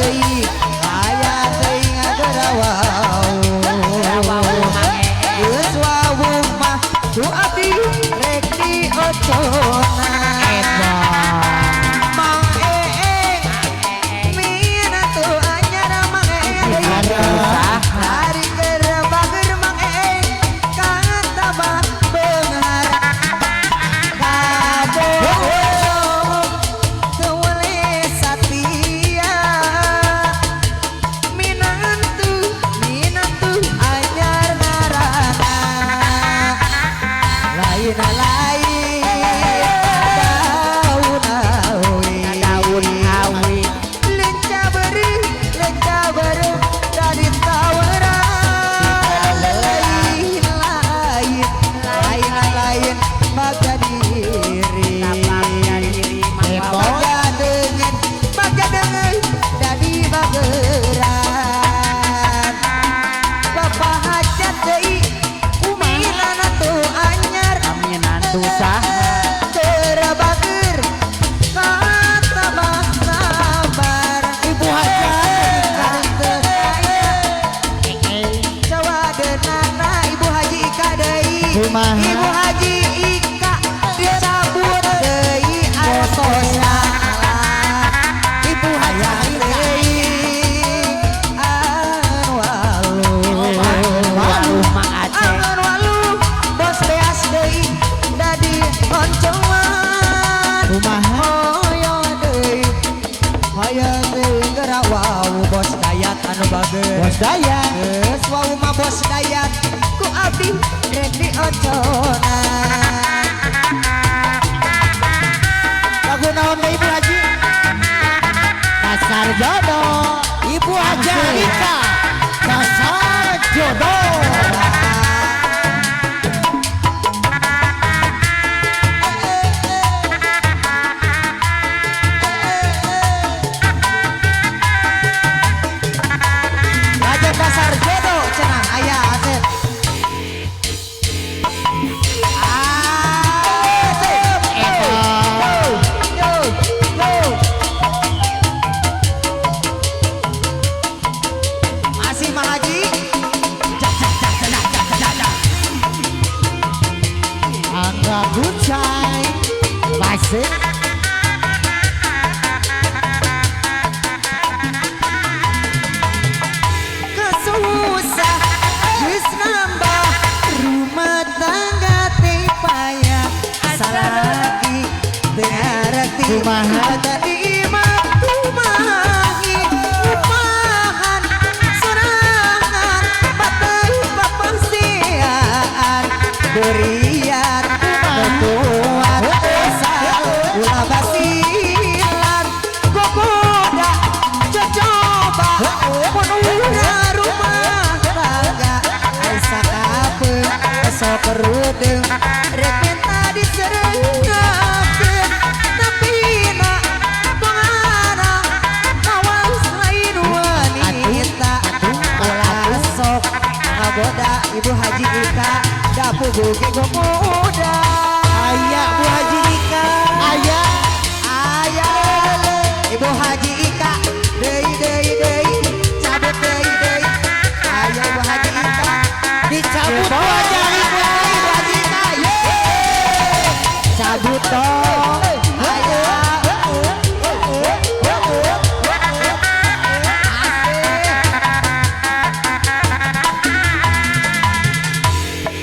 deui aya teuing ngagerawau geus wawuh mah ku abdi rek diocona Mang Eeng mina tu anyar Mang Eeng hari gerebager Mang Eeng kata mah beunghar kabohong teu boleh satia minantu anyar ngaranna lain daun awi lenca beri dari tawaran lain baga diri baga dengan dari bageran bapak hajat deui kuminana tu anyar Aminantu saha Terabager kata mah sabar Ibu Hajat Jawa denana Ibu Haji Ika deui Kumaha? Ibu Haji Ika disambut deui artosna Ibu Haji deui walu Mang Aceh Angon walu bos beas deui dadi oncongan kumaha hoyo deui gerawau bos dayat anu bager bos daya geus wau mah bos dayat ku abdi rek dioconan lagu naon teh Ibu Haji dasar jodoh Ibu Haji Rika dasar jodoh Raja dasar jodoh cenah aya Asep Masih Mang Haji Angga Gucai Basik kesusah geus nambah rumah tangga teh payah salaki teu ngarti Kumaha? tadi imah kumahi upahan sorangan bateuh papangsiaan berian betuan asal ulah basilan gogoda cocoba pununa rumah tangga asa kapeung sok kerudeung rek minta diserengakeun tapi na pangana awas lain wanita ulah sok ngagoda Ibu Haji Ika da puguh ge gogoda Aya Bu Haji Ika Aya aya Ibu Haji Ika deui cabut deui aya Ibu Haji Ika dicabut Bu Haji Rika Ibu Haji Ika cabut dong aya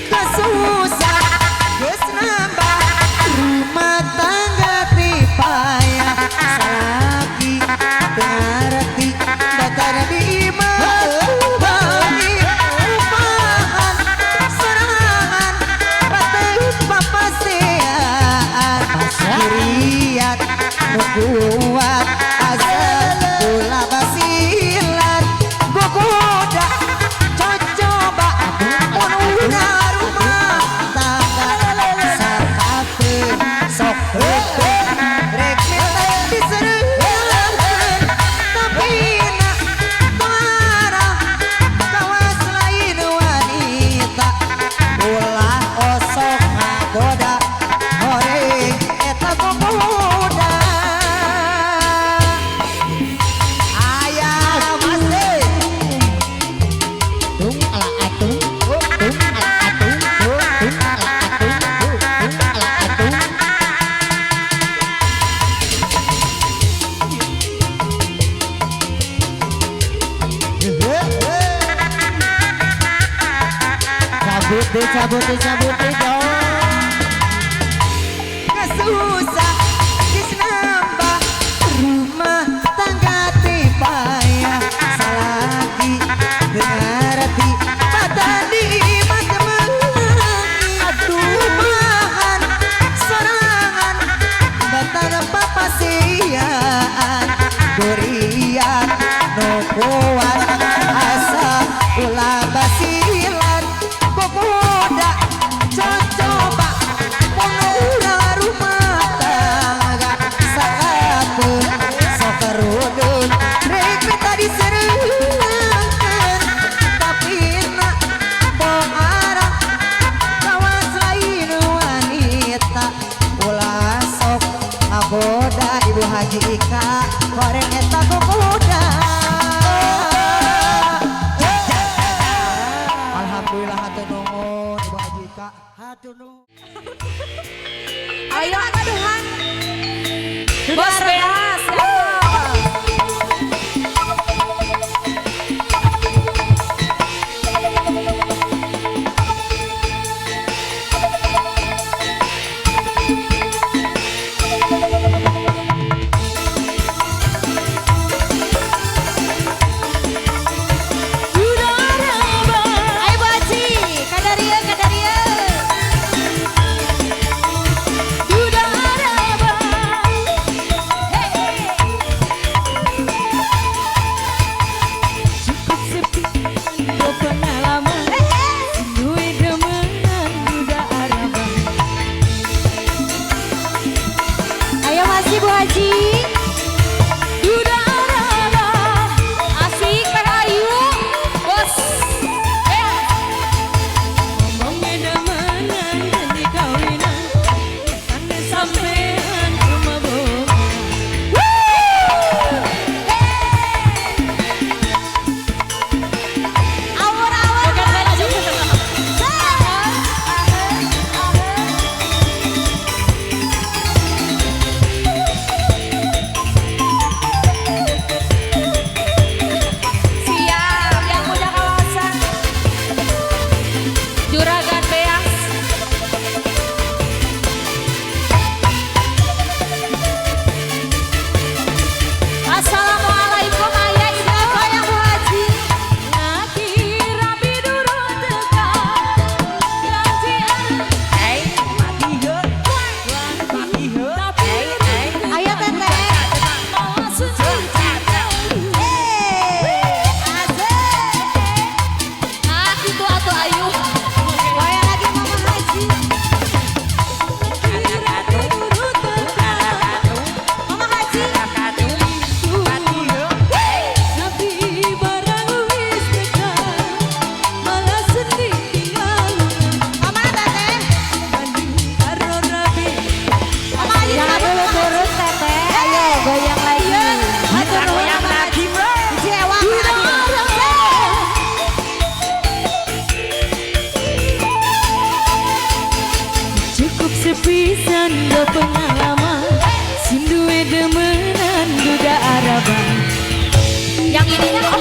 kesusah geus nambah rumah tangga ti payah salaki teu ngarti Dicabut dong. Kesusah disnambah rumah tangga payah salagi ngerti badan di mata mengenai aduh bahan sorangan batan papasiaan durian no kuat asa ulah basilan pemuda coba monura rumah tangga saapun sokerudun rek minta diserengan tapi nak boarang kawas lain wanita ulah sok aboda Ibu Haji Ika koreng eta kukuda. Alhamdulillah hatur nuhun Ibu Haji Ika. Hatur nuhun. Ayo aduhan. Bos Beas. Bu Haji Duda Araba asik berayu bos ngomongnya demenan dan dikawinan ane sampean rumah bohong awur-awur sepisan do pengalaman sinduwe demenan duda Araba yang ininya